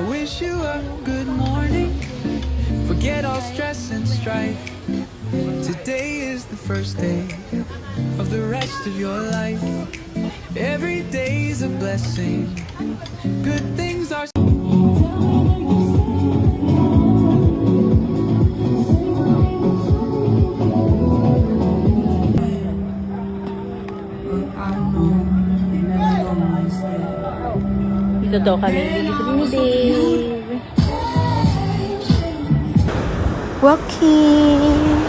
wish you a good morning. Forget all stress and strife. Today is the first day of the rest of your life. Every day is a blessing. Good things are. Dito daw kami delivery ni Dave. Walking.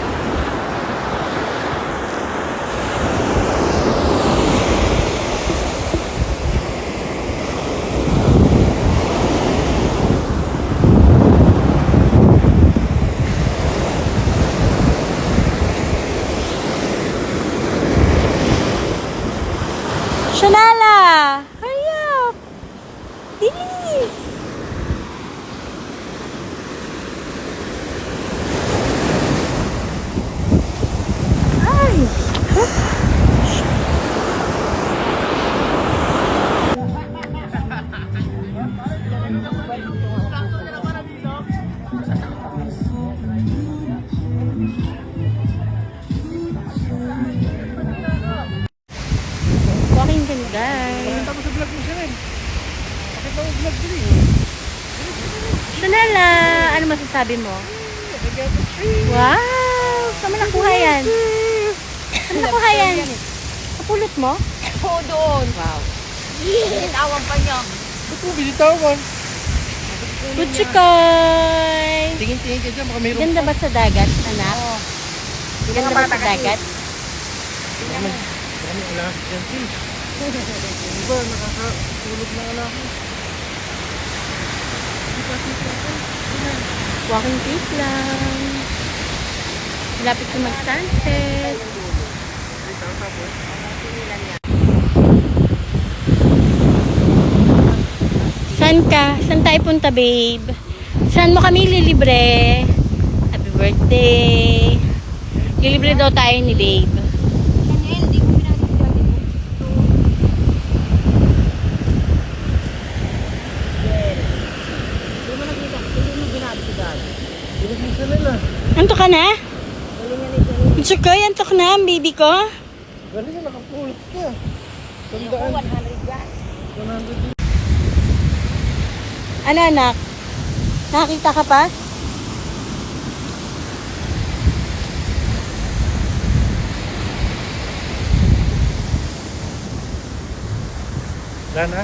Shanala! Hurry up! Bilis! Ay! Walking kami, guys. Tapos sa vlog mo siya rin. Bakit ba vlog din? Shanala! Ano masasabi mo? Wow! Saan mo nakuha yan? Saan mo nakuha yan? Kapulot mo? Oo, doon. Wow. Tawag pa niya. Ito, binitawan. Kutsikoy! Tingin-tingin ka dyan, baka mayroon Ganda ba sa dagat, anak? Ganda ba sa dagat? Maraming alak dyan, please. Diba, nakakatulog na alak. Walking trip lang. Malapit na mag-sunset. Saan ka? Saan tayo punta, babe? Saan mo kami lilibre? Happy birthday! Lilibre daw tayo ni babe. Daniel, di ko pinakita dito. Hindi mo nakita, hindi mo binabi si Dad. Binigisa nila. Anto ka na? Kutsikoy, antok na ang baby ko? Galing nga, nakapulot ka. Yung 100 yan. 100. Ano, anak? Nakakita ka pa? Lana?